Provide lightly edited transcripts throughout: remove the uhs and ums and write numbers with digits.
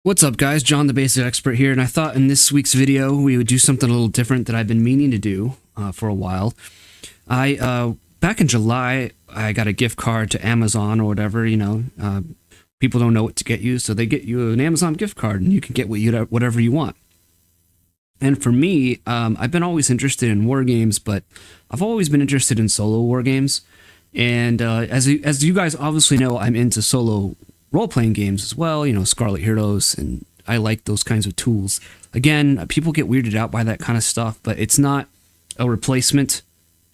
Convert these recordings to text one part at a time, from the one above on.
What's up, guys? John the Basic Expert here, and I thought in this week's video we would do something a little different that I've been meaning to do for a while. Back in July, I got a gift card to Amazon or whatever. People don't know what to get you, so they get you an Amazon gift card, and you can get whatever you want. And for me, I've been always interested in war games, but I've always been interested in solo war games. And as you guys obviously know, I'm into solo role-playing games as well, Scarlet Heroes, and I like those kinds of tools. Again, people get weirded out by that kind of stuff, but it's not a replacement.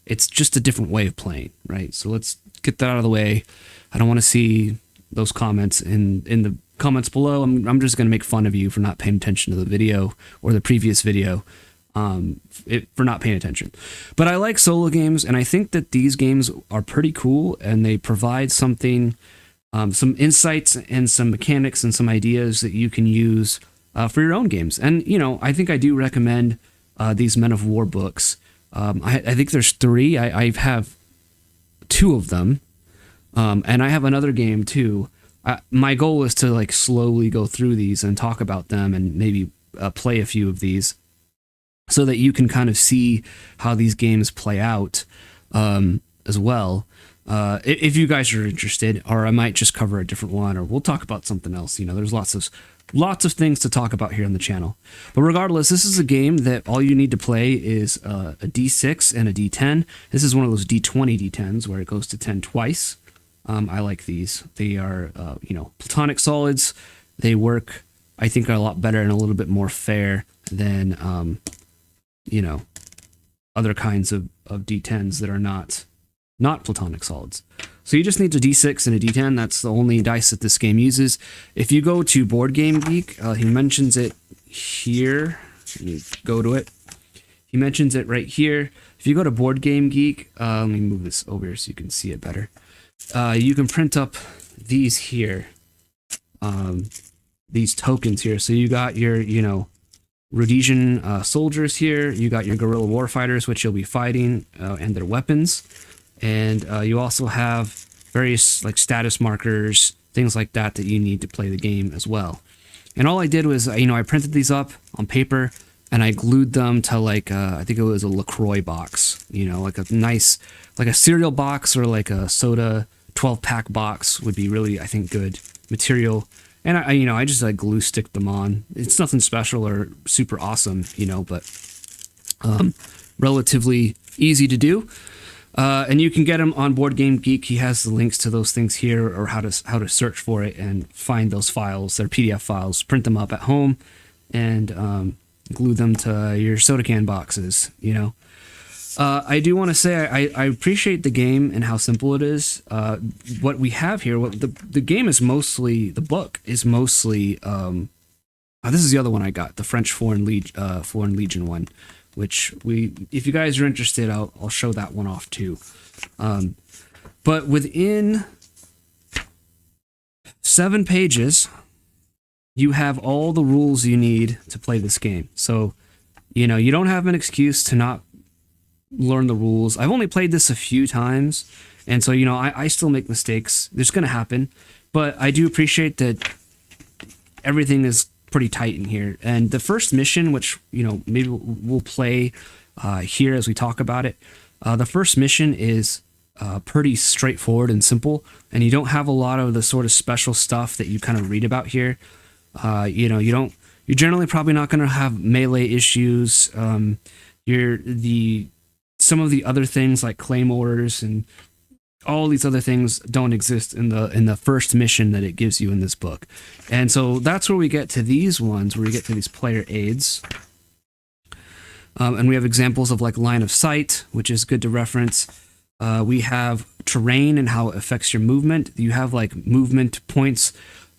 It's just a different way of playing, right? So let's get that out of the way. I don't want to see those comments in the comments below. I'm just going to make fun of you for not paying attention to the video or the previous video, for not paying attention. But I like solo games, and I think that these games are pretty cool, and they provide something, some insights and some mechanics and some ideas that you can use for your own games. And, I think I do recommend these Men of War books. I think there's 3. I have 2 of them, and I have another game too. My goal is to slowly go through these and talk about them and maybe play a few of these so that you can kind of see how these games play out as well. If you guys are interested, or I might just cover a different one, or we'll talk about something else. There's lots of things to talk about here on the channel. But regardless, this is a game that all you need to play is a D6 and a D10. This is one of those D20 D10s where it goes to 10 twice. I like these. They are, platonic solids. They work, I think, are a lot better and a little bit more fair than, other kinds of D10s that are not platonic solids. So you just need a D6 and a D10. That's the only dice that this game uses. If you go to Board Game Geek, he mentions it here. Let me go to it. He mentions it right here. If you go to Board Game Geek, let me move this over so you can see it better. You can print up these here, these tokens here. So you got your, Rhodesian soldiers here. You got your guerrilla warfighters, which you'll be fighting, and their weapons. And you also have various status markers, things like that you need to play the game as well. And all I did was, I printed these up on paper and I glued them to I think it was a LaCroix box, like a nice, like a cereal box or like a soda 12-pack box would be really, I think, good material. And I just glue stick them on. It's nothing special or super awesome, but relatively easy to do. And you can get them on Board Game Geek. He has the links to those things here, or how to search for it and find those files. They're PDF files. Print them up at home and glue them to your soda can boxes. I do want to say I appreciate the game and how simple it is. What we have here, the game is mostly, the book is mostly. This is the other one I got, the French Foreign Legion one, which if you guys are interested, I'll show that one off too. But within 7 pages, you have all the rules you need to play this game. So, you don't have an excuse to not learn the rules. I've only played this a few times, and so, I still make mistakes. There's going to happen, but I do appreciate that everything is pretty tight in here. And the first mission, which maybe we'll play here as we talk about it, the first mission is pretty straightforward and simple, and you don't have a lot of the sort of special stuff that you kind of read about here. You're generally probably not going to have melee issues. Some of the other things like claymores and all these other things don't exist in the first mission that it gives you in this book. And so that's where we get to these ones, where we get to these player aids. And we have examples of line of sight, which is good to reference. We have terrain and how it affects your movement. You have movement points.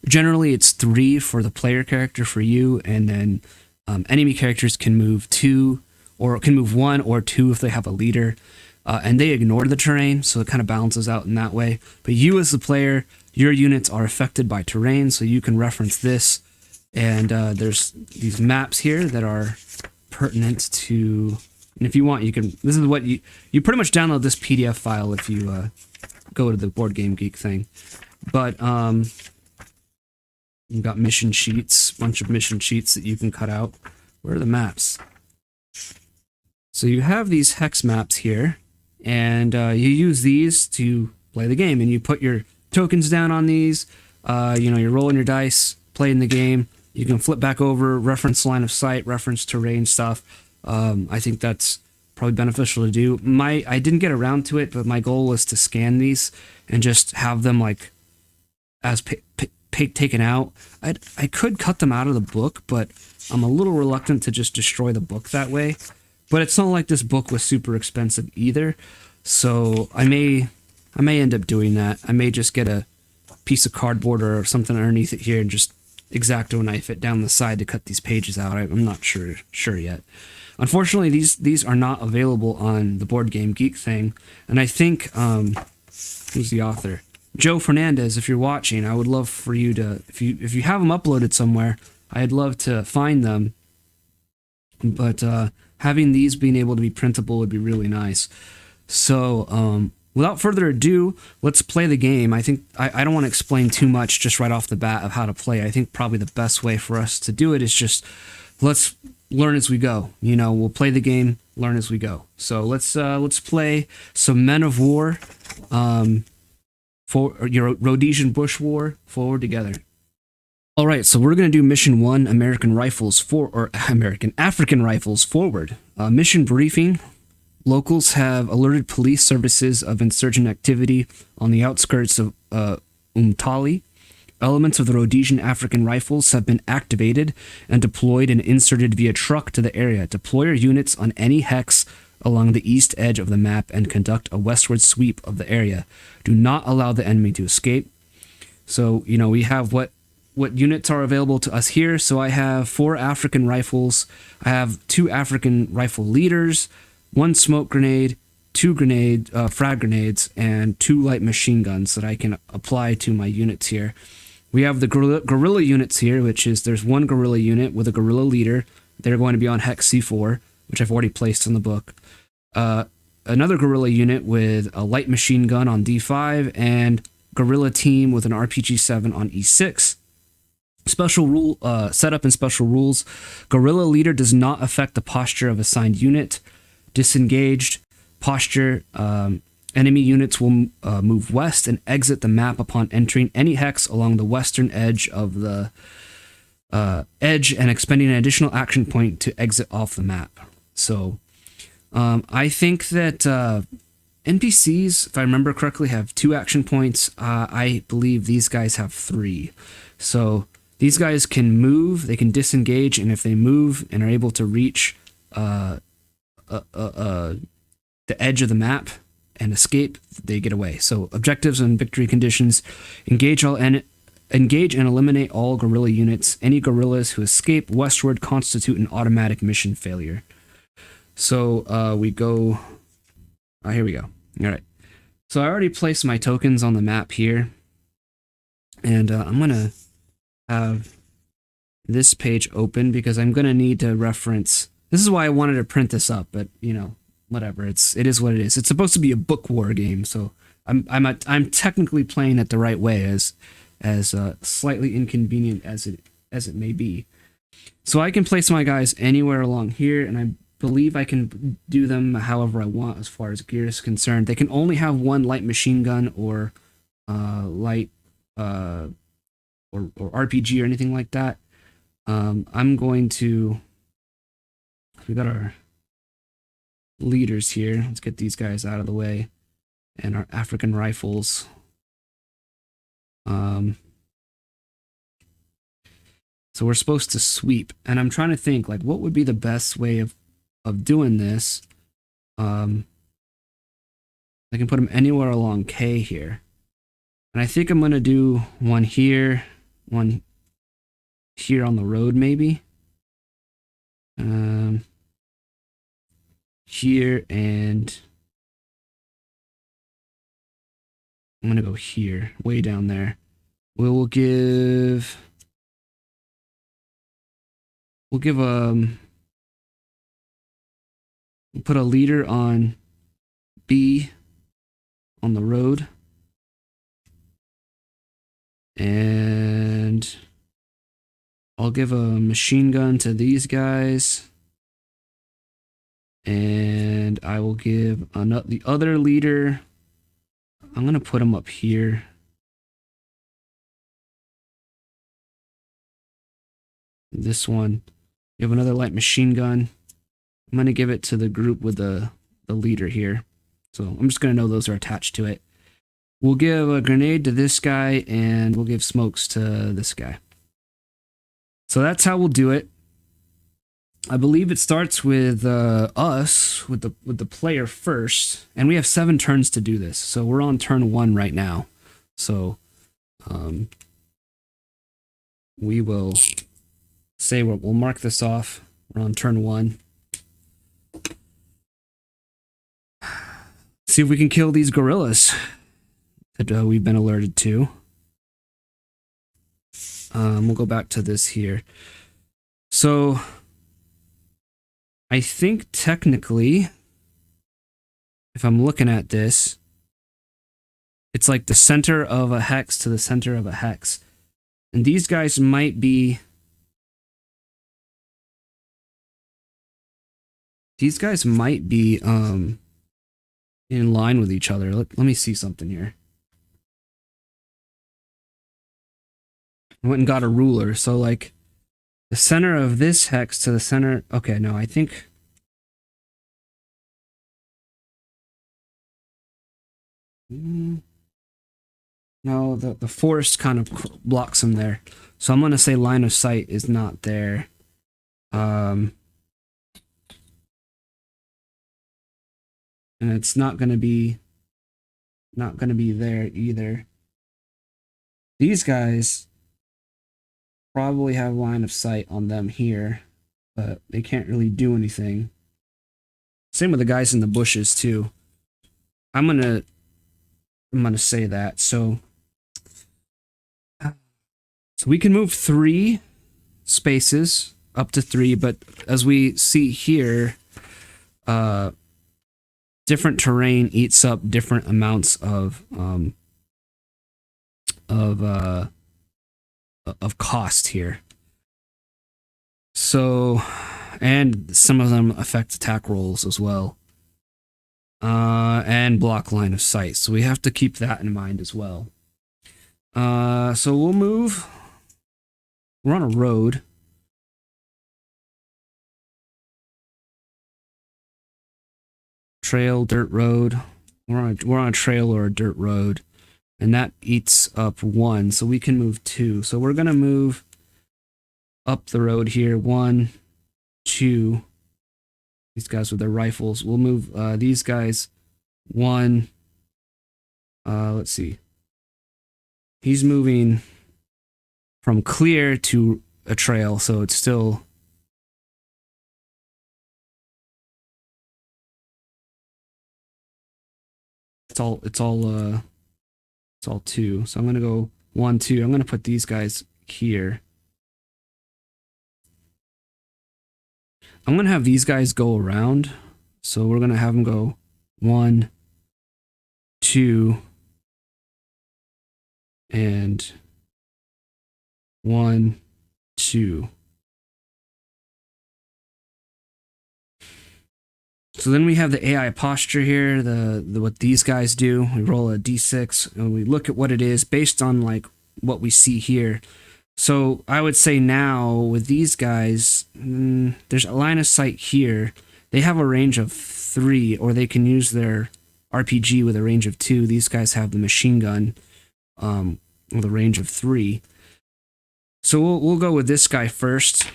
Generally, it's 3 for the player character for you, and then enemy characters can move 2, or can move 1 or 2 if they have a leader. And they ignore the terrain, so it kind of balances out in that way. But you as the player, your units are affected by terrain, so you can reference this. And there's these maps here that are pertinent to... And if you want, you can... This is what you pretty much download this PDF file if you go to the Board Game Geek thing. But you've got mission sheets, bunch of mission sheets that you can cut out. Where are the maps? So you have these hex maps here, and you use these to play the game, and you put your tokens down on these. You're rolling your dice, playing the game. You can flip back over, reference line of sight, reference terrain stuff. I think that's probably beneficial to do. I didn't get around to it, but my goal was to scan these and just have them like as taken out. I could cut them out of the book, but I'm a little reluctant to just destroy the book that way. But it's not like this book was super expensive either, so I may end up doing that. I may just get a piece of cardboard or something underneath it here and just X-Acto knife it down the side to cut these pages out. I'm not sure yet. Unfortunately, these are not available on the Board Game Geek thing, and I think who's the author? Joe Fernandez. If you're watching, I would love for you to, if you have them uploaded somewhere, I'd love to find them. But having these being able to be printable would be really nice. So without further ado, let's play the game. I think I don't want to explain too much just right off the bat of how to play. I think probably the best way for us to do it is just let's learn as we go. We'll play the game, learn as we go. So let's play some Men of War, for your Rhodesian Bush War, Forward Together. All right, so we're going to do Mission 1, African Rifles Forward. Mission briefing. Locals have alerted police services of insurgent activity on the outskirts of Umtali. Elements of the Rhodesian African Rifles have been activated and deployed and inserted via truck to the area. Deploy your units on any hex along the east edge of the map and conduct a westward sweep of the area. Do not allow the enemy to escape. So, we have what units are available to us here. So I have 4 African rifles. I have 2 African rifle leaders, 1 smoke grenade, 2 frag grenades, and 2 light machine guns that I can apply to my units here. We have the guerrilla units here, which is there's 1 guerrilla unit with a guerrilla leader. They're going to be on hex C4, which I've already placed in the book. Another guerrilla unit with a light machine gun on D5, and guerrilla team with an RPG-7 on E6. Special rule setup and special rules. Guerrilla leader does not affect the posture of assigned unit. Disengaged posture. Enemy units will move west and exit the map upon entering any hex along the western edge of the edge and expending an additional action point to exit off the map. So I think that NPCs, if I remember correctly, have 2 action points. I believe these guys have 3. So these guys can move, they can disengage, and if they move and are able to reach the edge of the map and escape, they get away. So objectives and victory conditions: engage and eliminate all guerrilla units. Any guerrillas who escape westward constitute an automatic mission failure. So we go. Here we go. All right. So I already placed my tokens on the map here, and I'm gonna have this page open because I'm gonna need to reference. This is why I wanted to print this up, but whatever. It is what it is. It's supposed to be a book war game, so I'm technically playing it the right way, as slightly inconvenient as it may be. So I can place my guys anywhere along here, and I believe I can do them however I want as far as gear is concerned. They can only have 1 light machine gun or light or RPG or anything like that. I'm going to. We got our leaders here. Let's get these guys out of the way, and our African rifles. So we're supposed to sweep, and I'm trying to think like what would be the best way of doing this. I can put them anywhere along K here, and I think I'm gonna do one here on the road, maybe. Here, and I'm gonna go here, way down there. We'll give we'll put a leader on B on the road, and I'll give a machine gun to these guys. And I will give the other leader. I'm going to put him up here. This one. You have another light machine gun. I'm going to give it to the group with the leader here. So I'm just going to know those are attached to it. We'll give a grenade to this guy, and we'll give smokes to this guy. So that's how we'll do it. I believe it starts with us, with the player first, and we have 7 turns to do this. So we're on turn 1 right now. So we will say we'll mark this off. We're on turn 1. See if we can kill these gorillas that we've been alerted to. We'll go back to this here. So I think technically, if I'm looking at this, it's like the center of a hex to the center of a hex. And these guys might be... These guys might be in line with each other. Let me see something here. I went and got a ruler, so like the center of this hex to the center... Okay, no, I think... No, the forest kind of blocks them there. So I'm going to say line of sight is not there. And it's not going to be there either. These guys probably have line of sight on them here, but they can't really do anything. Same with the guys in the bushes too. I'm gonna say that. So we can move 3 spaces up to 3, but as we see here, different terrain eats up different amounts of cost here. So, and some of them affect attack rolls as well. And block line of sight. So we have to keep that in mind as well. So we'll move. We're on a road. Trail, dirt road. We're on a trail or a dirt road. And that eats up 1, so we can move 2. So we're gonna move up the road here. 1, 2. These guys with their rifles. We'll move these guys 1. Let's see. He's moving from clear to a trail, so it's still... It's all 2. So I'm going to go 1, 2. I'm going to put these guys here. I'm going to have these guys go around. So we're going to have them go 1, 2, and 1, 2. So then we have the AI posture here, the what these guys do. We roll a d6 and we look at what it is based on like what we see here. So I would say now with these guys, there's a line of sight here. They have a range of 3, or they can use their RPG with a range of 2. These guys have the machine gun with a range of 3. So we'll go with this guy first.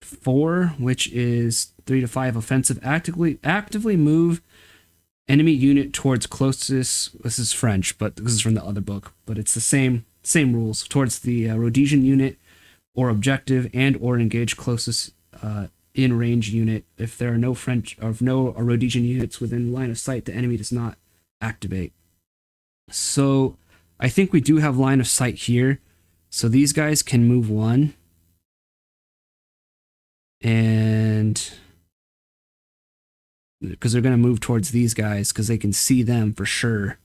4, which is 3 to 5 offensive. Actively move enemy unit towards closest. This is French, but this is from the other book. But it's the same rules towards the Rhodesian unit or objective, and or engage closest in range unit. If there are no French or no Rhodesian units within line of sight, the enemy does not activate. So I think we do have line of sight here. So these guys can move 1. And because they're going to move towards these guys because they can see them for sure.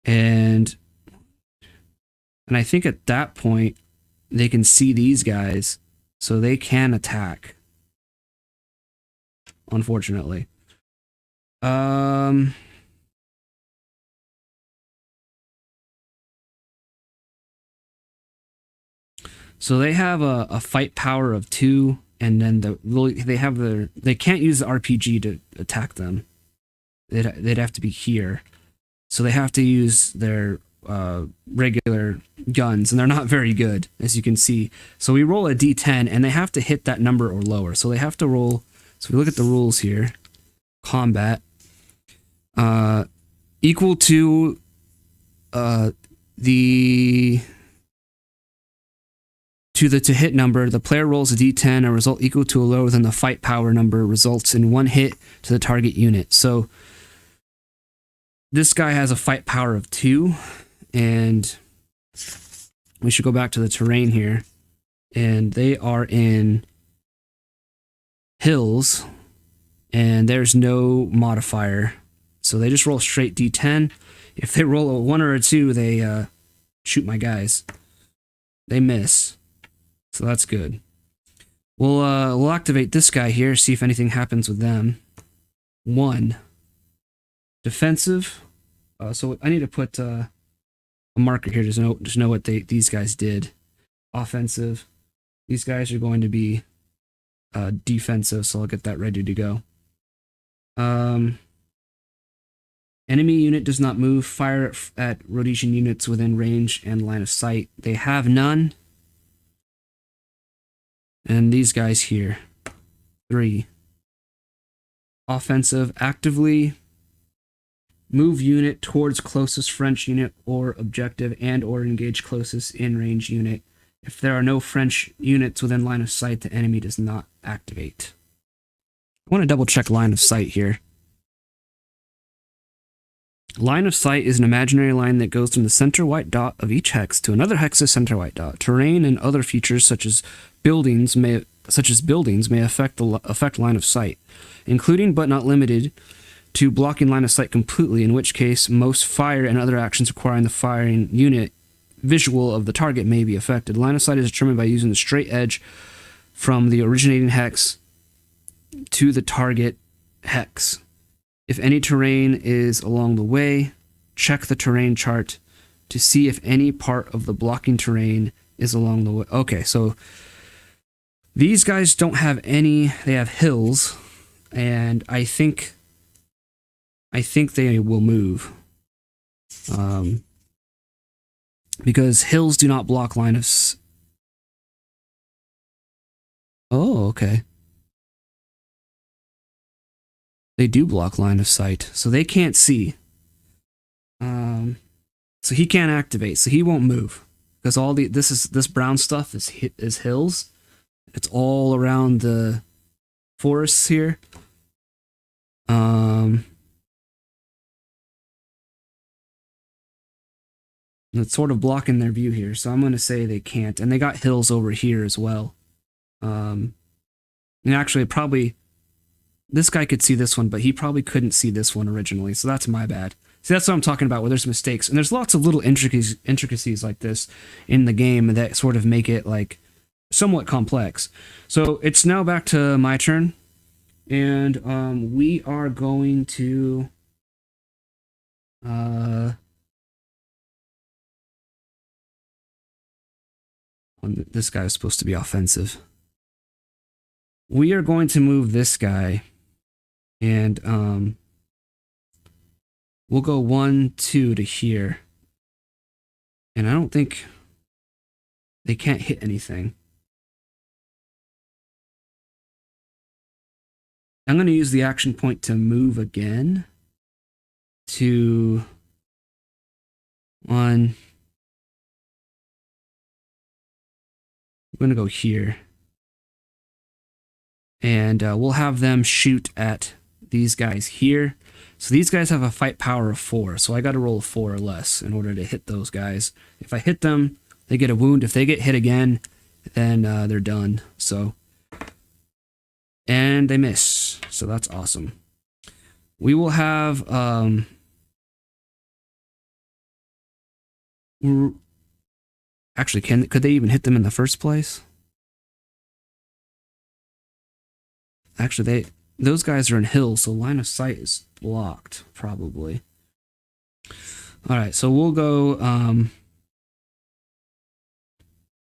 And I think at that point, they can see these guys, so they can attack. Unfortunately. So they have a fight power of 2, and then they can't use the RPG to attack them. They'd have to be here, so they have to use their regular guns, and they're not very good, as you can see. So we roll a d10, and they have to hit that number or lower. So they have to roll. So we look at the rules here. Combat equal to the to hit number. The player rolls a d10. A result equal to or lower than the fight power number results in 1 hit to the target unit. So this guy has a fight power of 2, and we should go back to the terrain here. And they are in hills, and there's no modifier. So they just roll straight d10. If they roll a 1 or a 2, they shoot my guys. They miss. So that's good. We'll activate this guy here, see if anything happens with them. 1. Defensive. So I need to put a marker here to know what these guys did. Offensive. These guys are going to be defensive, so I'll get that ready to go. Enemy unit does not move. Fire at Rhodesian units within range and line of sight. They have none. And these guys here. 3. Offensive. Actively move unit towards closest French unit or objective, and or engage closest in-range unit. If there are no French units within line of sight, the enemy does not activate. I want to double check line of sight here. Line of sight is an imaginary line that goes from the center white dot of each hex to another hex's center white dot. Terrain and other features such as buildings may affect line of sight, including but not limited to blocking line of sight completely, in which case most fire and other actions requiring the firing unit visual of the target may be affected. Line of sight is determined by using the straight edge from the originating hex to the target hex. If any terrain is along the way, check the terrain chart to see if any part of the blocking terrain is along the way. Okay, so these guys don't have any. They have hills, and I think they will move. Because hills do not block line of Oh, okay. They do block line of sight, so they can't see. So he can't activate, so he won't move. Because all this brown stuff is hills. It's all around the forests here. It's sort of blocking their view here, so I'm going to say they can't. And they got hills over here as well. And actually, probably, this guy could see this one, but he probably couldn't see this one originally, so that's my bad. See, that's what I'm talking about, where there's mistakes. And there's lots of little intricacies like this in the game that sort of make it, like, somewhat complex. So it's now back to my turn, and we are going to... this guy is supposed to be offensive. We are going to move this guy, and we'll go 1, 2 to here. And I don't think they can't hit anything. I'm going to use the action point to move again to 1. I'm going to go here. And we'll have them shoot at these guys here. So these guys have a fight power of 4. So I got to roll a 4 or less in order to hit those guys. If I hit them, they get a wound. If they get hit again, then they're done. So, and they miss. So that's awesome. We will have Actually, could they even hit them in the first place? Actually, those guys are in hills, so line of sight is blocked, probably. All right, so we'll go.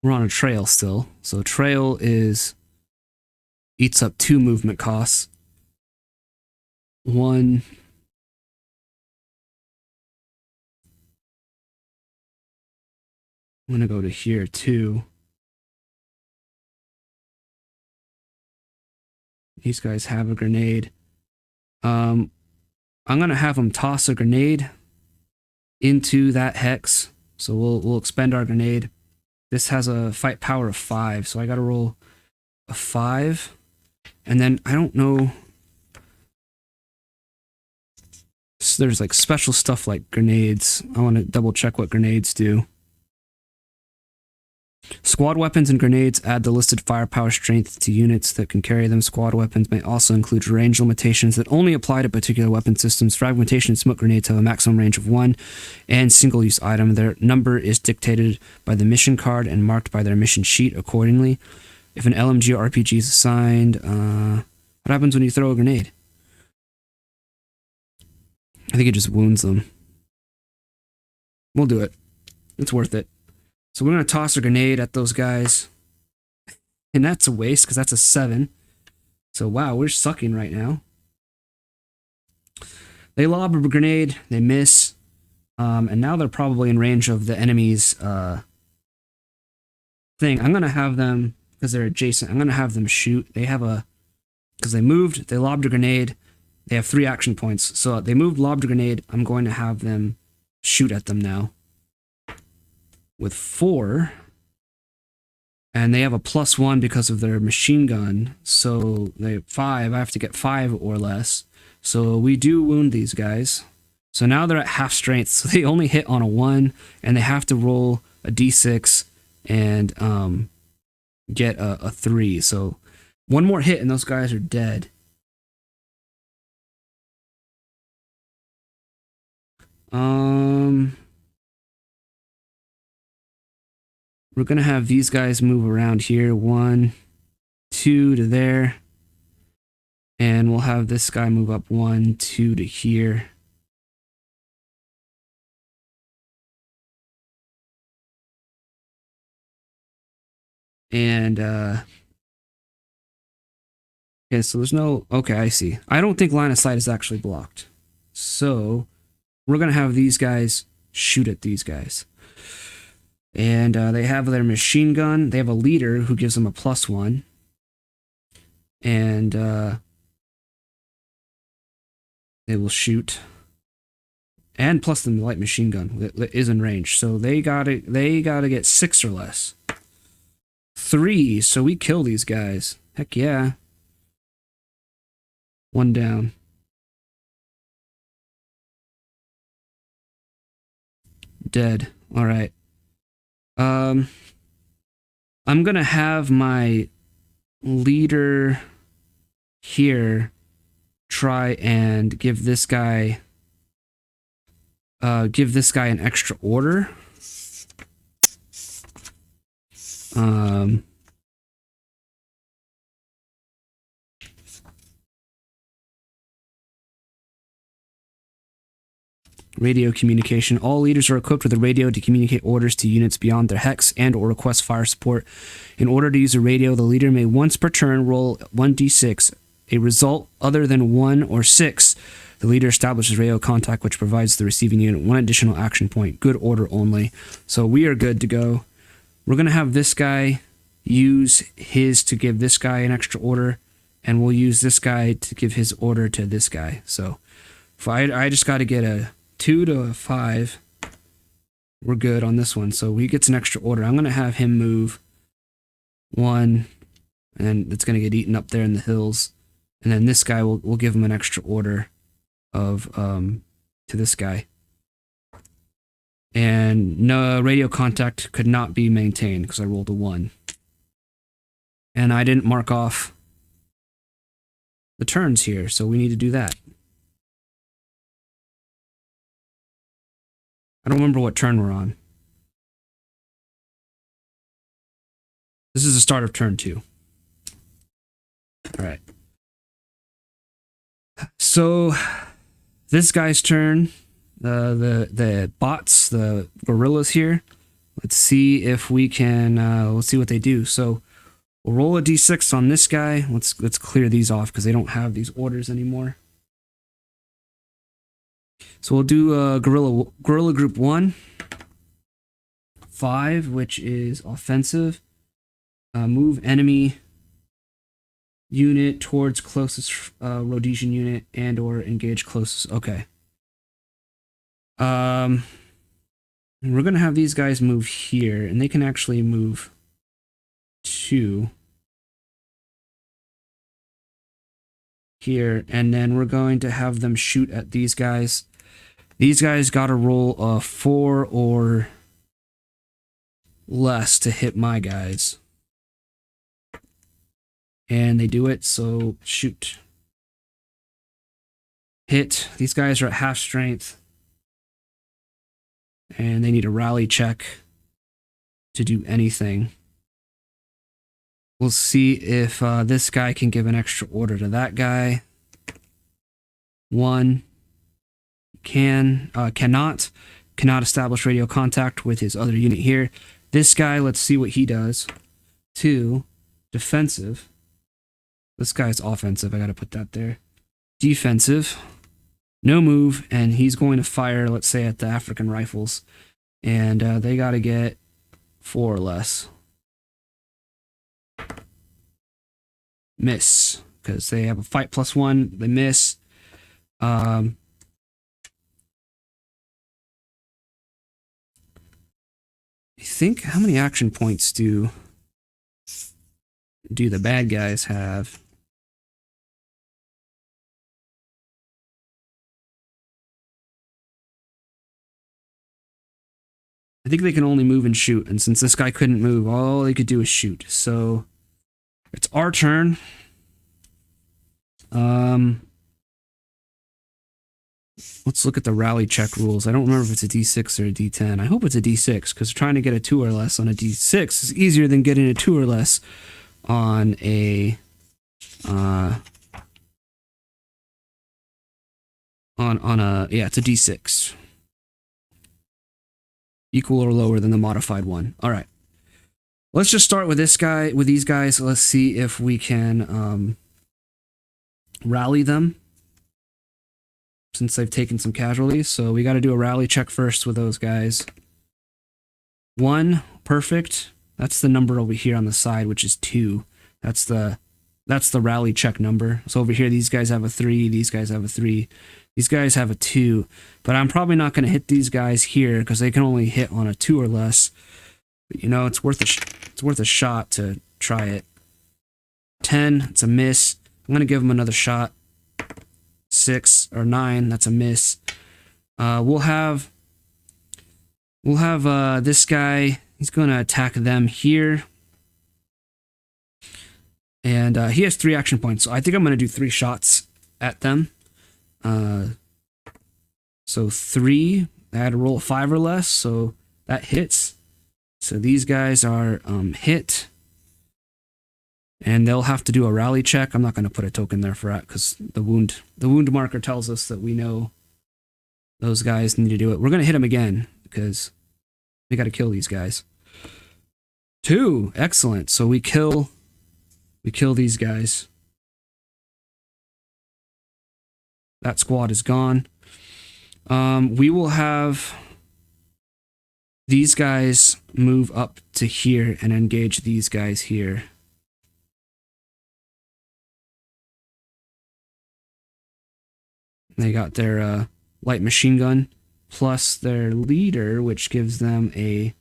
We're on a trail still, so trail eats up 2 movement costs. 1. I'm gonna go to here too. These guys have a grenade. I'm gonna have them toss a grenade into that hex. So we'll expend our grenade. This has a fight power of 5, so I gotta roll a 5. And then I don't know. So there's like special stuff like grenades. I want to double check what grenades do. Squad weapons and grenades add the listed firepower strength to units that can carry them. Squad weapons may also include range limitations that only apply to particular weapon systems. Fragmentation and smoke grenades have a maximum range of 1 and single-use item. Their number is dictated by the mission card and marked by their mission sheet accordingly. If an LMG or RPG is assigned, what happens when you throw a grenade? I think it just wounds them. We'll do it. It's worth it. So we're going to toss a grenade at those guys. And that's a waste, because that's a 7. So wow, we're sucking right now. They lob a grenade, they miss. And now they're probably in range of the enemy's thing. I'm going to have them, because they're adjacent, I'm going to have them shoot. They have a... Because they moved, they lobbed a grenade. They have 3 action points. So they moved, lobbed a grenade. I'm going to have them shoot at them now. With 4, and they have a +1 because of their machine gun, so they have 5. I have to get 5 or less, so we do wound these guys. So now they're at half strength, so they only hit on a 1, and they have to roll a d6 and get a 3. So 1 more hit and those guys are dead. We're going to have these guys move around here. 1, 2 to there. And we'll have this guy move up 1, 2 to here. And, okay, so there's no... Okay, I see. I don't think line of sight is actually blocked. So, we're going to have these guys shoot at these guys. And they have their machine gun. They have a leader who gives them a +1. And they will shoot. And plus the light machine gun that is in range. So they gotta get 6 or less. 3, so we kill these guys. Heck yeah. 1 down. Dead. Alright. I'm gonna have my leader here try and give this guy an extra order. Radio communication. All leaders are equipped with a radio to communicate orders to units beyond their hex and or request fire support. In order to use a radio, the leader may once per turn roll 1d6. A result other than 1 or 6, the leader establishes radio contact, which provides the receiving unit 1 additional action point. Good order only. So we are good to go. We're going to have this guy use his to give this guy an extra order, and we'll use this guy to give his order to this guy. So if I just got to get a 2 to a 5. We're good on this one. So he gets an extra order. I'm going to have him move 1, and it's going to get eaten up there in the hills. And then this guy, we'll give him an extra order of to this guy. And no radio contact could not be maintained because I rolled a 1. And I didn't mark off the turns here, so we need to do that. I don't remember what turn we're on. This is the start of turn 2. All right. So this guy's turn. The bots, the gorillas here. Let's see if we can. Let's see what they do. So we'll roll a d6 on this guy. Let's clear these off because they don't have these orders anymore. So we'll do gorilla group 1, 5, which is offensive. Move enemy unit towards closest Rhodesian unit and or engage closest. Okay. We're gonna have these guys move here, and they can actually move 2 here, and then we're going to have them shoot at these guys. These guys got to roll a 4 or less to hit my guys. And they do it, so shoot. Hit. These guys are at half strength. And they need a rally check to do anything. We'll see if this guy can give an extra order to that guy. 1. Cannot establish radio contact with his other unit here. This guy, let's see what he does. 2. Defensive. This guy's offensive. I gotta put that there. Defensive. No move, and he's going to fire, let's say, at the African rifles. And they gotta get 4 or less. Miss, because they have a fight +1. They miss. I think, how many action points do the bad guys have? I think they can only move and shoot, and since this guy couldn't move, all they could do is shoot. So it's our turn. Let's look at the rally check rules. I don't remember if it's a D6 or a D10. I hope it's a D6, because trying to get a 2 or less on a D6 is easier than getting a 2 or less on a yeah, it's a D6. Equal or lower than the modified one. All right. Let's just start with this guy, with these guys. Let's see if we can rally them, since they've taken some casualties. So we got to do a rally check first with those guys. 1, perfect. That's the number over here on the side, which is 2. That's the rally check number. So over here, these guys have a 3. These guys have a 3. These guys have a 2. But I'm probably not going to hit these guys here because they can only hit on a 2 or less. But, you know, it's worth a shot to try it. 10. It's a miss. I'm going to give them another shot. 6 or 9. That's a miss. We'll have this guy. He's going to attack them here. And he has 3 action points, so I think I'm going to do 3 shots at them. So 3, I had to roll a 5 or less, so that hits. So these guys are hit. And they'll have to do a rally check. I'm not going to put a token there for that, because the wound marker tells us that we know those guys need to do it. We're going to hit them again, because we got to kill these guys. 2, excellent. So we kill these guys. That squad is gone. We will have these guys move up to here and engage these guys here. They got their light machine gun plus their leader, which gives them a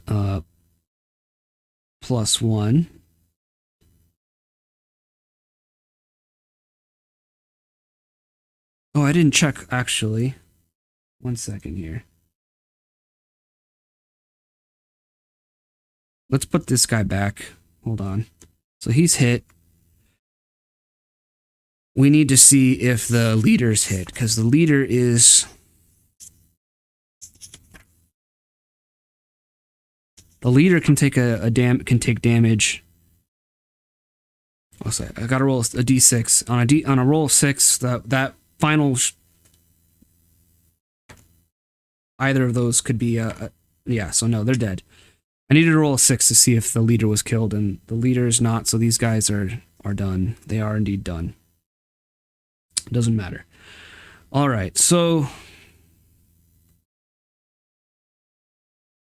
+1. Oh, I didn't check, actually. 1 second here. Let's put this guy back. Hold on. So he's hit. We need to see if the leader's hit, because the leader is... The leader can take take damage. I'll say I got to roll a d6 on a roll of 6. That final either of those could be yeah. So no, they're dead. I needed to roll a 6 to see if the leader was killed, and the leader is not. So these guys are done. They are indeed done. Doesn't matter. All right, so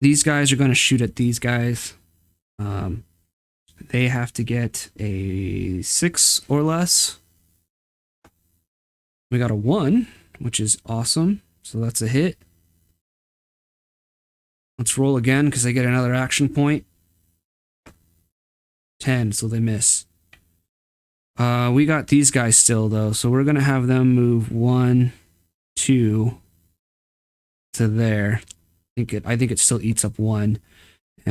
these guys are going to shoot at these guys. They have to get a 6 or less. We got a 1, which is awesome. So that's a hit. Let's roll again because they get another action point. 10, so they miss. We got these guys still though, so we're gonna have them move 1, 2 to there. I think it still eats up 1.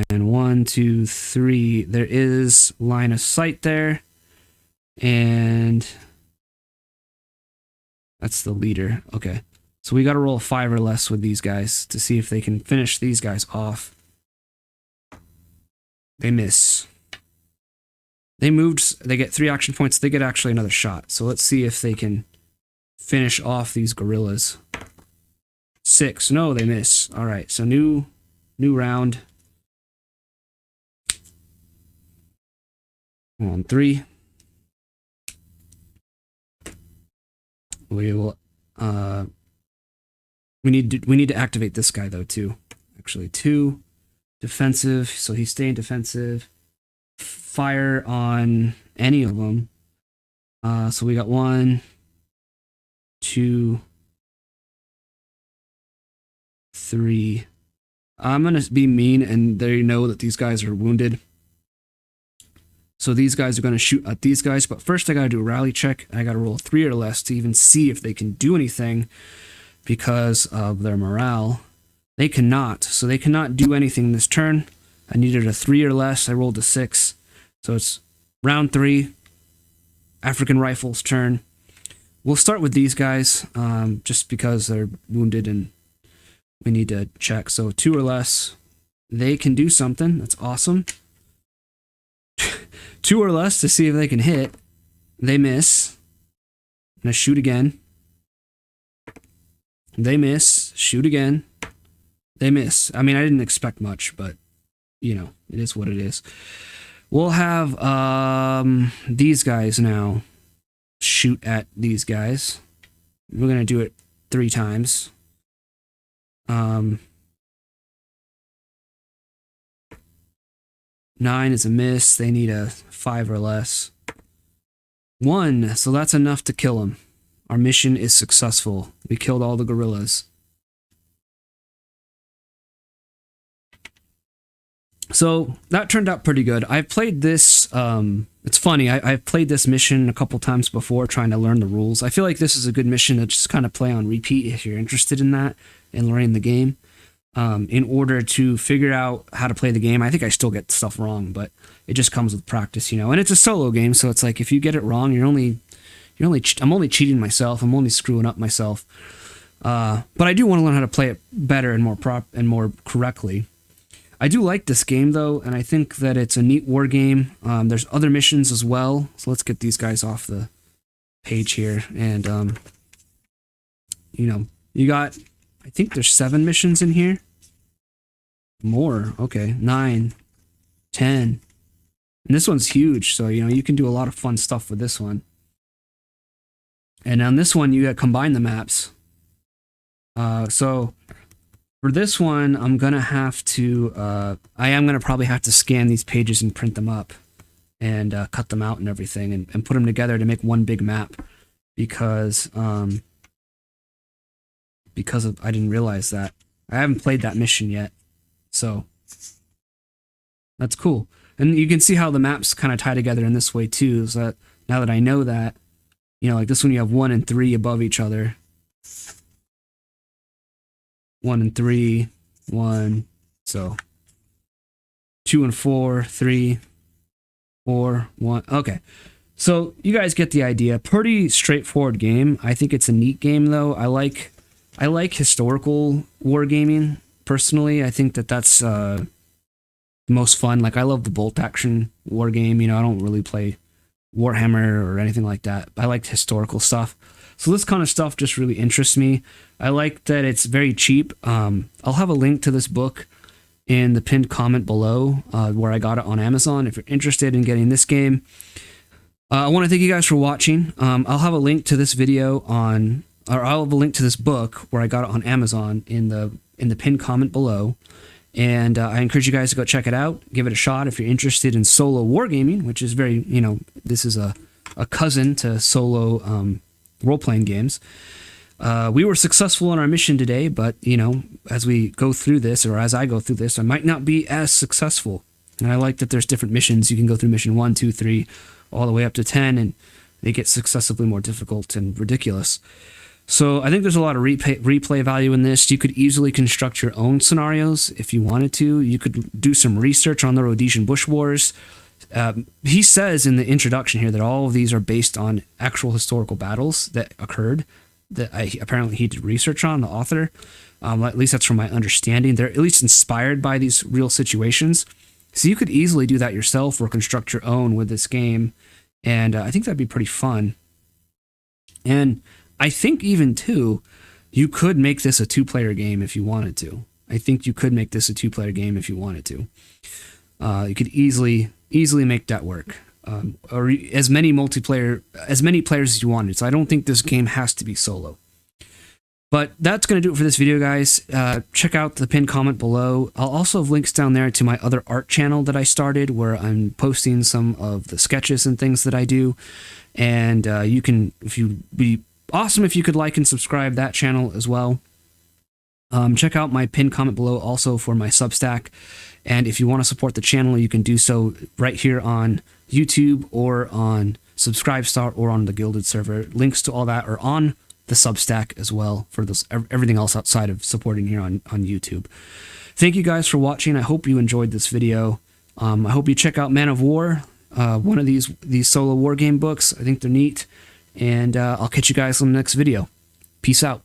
And 1, 2, 3. There is line of sight there. And that's the leader. Okay. So we gotta roll a 5 or less with these guys to see if they can finish these guys off. They miss. They moved, they get 3 action points, they get actually another shot. So let's see if they can finish off these gorillas. 6, no, they miss. All right, so new round. On 3. We will, we need to activate this guy though too. Actually 2, defensive, so he's staying defensive. Fire on any of them. So we got 1, 2, 3. I'm gonna be mean, and they know that these guys are wounded. So these guys are gonna shoot at these guys, but first I gotta do a rally check. I gotta roll a 3 or less to even see if they can do anything because of their morale. They cannot, so they cannot do anything this turn. I needed a 3 or less. I rolled a 6. So it's round 3, African Rifle's turn. We'll start with these guys, just because they're wounded and we need to check. So 2 or less, they can do something. That's awesome. 2 or less to see if they can hit. They miss. I'm gonna shoot again. They miss. Shoot again. They miss. I mean, I didn't expect much, but you know, it is what it is. We'll have these guys now shoot at these guys. We're gonna do it 3 times. 9 is a miss. They need a 5 or less. 1, so that's enough to kill them. Our mission is successful. We killed all the gorillas. So that turned out pretty good. I've played this, it's funny, I've played this mission a couple times before trying to learn the rules. I feel like this is a good mission to just kind of play on repeat if you're interested in that and learning the game. In order to figure out how to play the game. I think I still get stuff wrong, but it just comes with practice, you know. And it's a solo game, so it's like if you get it wrong, I'm only cheating myself. I'm only screwing up myself. But I do want to learn how to play it better and more correctly. I do like this game though, and I think that it's a neat war game. There's other missions as well, so let's get these guys off the page here. And you know, you got, I think there's 7 missions in here. More, okay, 9, 10. And this one's huge, so you know you can do a lot of fun stuff with this one. And on this one, you combine the maps. So for this one, I'm gonna have to. I am gonna probably have to scan these pages and print them up, and cut them out and everything, and put them together to make one big map, because I didn't realize that. I haven't played that mission yet, so that's cool. And you can see how the maps kind of tie together in this way too. So that now that I know that, you know, like this one, you have 1 and 3 above each other. 1 and 3, 1. So 2 and 4, 3, 4, 1. Okay. So you guys get the idea. Pretty straightforward game. I think it's a neat game though. I like historical wargaming personally. I think that that's most fun. Like, I love the bolt action war game. You know, I don't really play Warhammer or anything like that. I like historical stuff. So this kind of stuff just really interests me. I like that it's very cheap. I'll have a link to this book in the pinned comment below, where I got it on Amazon. If you're interested in getting this game, I want to thank you guys for watching. I'll have a link to this video I'll have a link to this book where I got it on Amazon in the pinned comment below. And I encourage you guys to go check it out, give it a shot if you're interested in solo wargaming, which is very, this is a cousin to solo role-playing games. We were successful in our mission today, but, as we go through this, or as I go through this, I might not be as successful. And I like that there's different missions. You can go through mission 1, 2, 3, all the way up to 10, and they get successively more difficult and ridiculous. So I think there's a lot of replay value in this. You could easily construct your own scenarios if you wanted to. You could do some research on the Rhodesian Bush Wars. He says in the introduction here that all of these are based on actual historical battles that occurred, that apparently he did research on, the author. At least that's from my understanding. They're at least inspired by these real situations. So you could easily do that yourself or construct your own with this game. And I think that'd be pretty fun. And I think even too, you could make this a 2-player game if you wanted to. I think you could make this a 2-player game if you wanted to. You could easily make that work. Or as many players as you wanted. So I don't think this game has to be solo. But that's going to do it for this video, guys. Check out the pinned comment below. I'll also have links down there to my other art channel that I started, where I'm posting some of the sketches and things that I do. And you can, be awesome if you could like and subscribe that channel as well. Check out my pinned comment below also for my Substack. And if you want to support the channel, you can do so right here on YouTube or on Subscribestar or on the Gilded server. Links to all that are on the Substack as well for everything else outside of supporting here on YouTube. Thank you guys for watching. I hope you enjoyed this video. I hope you check out Man of War, one of these solo war game books. I think they're neat. And I'll catch you guys on the next video. Peace out.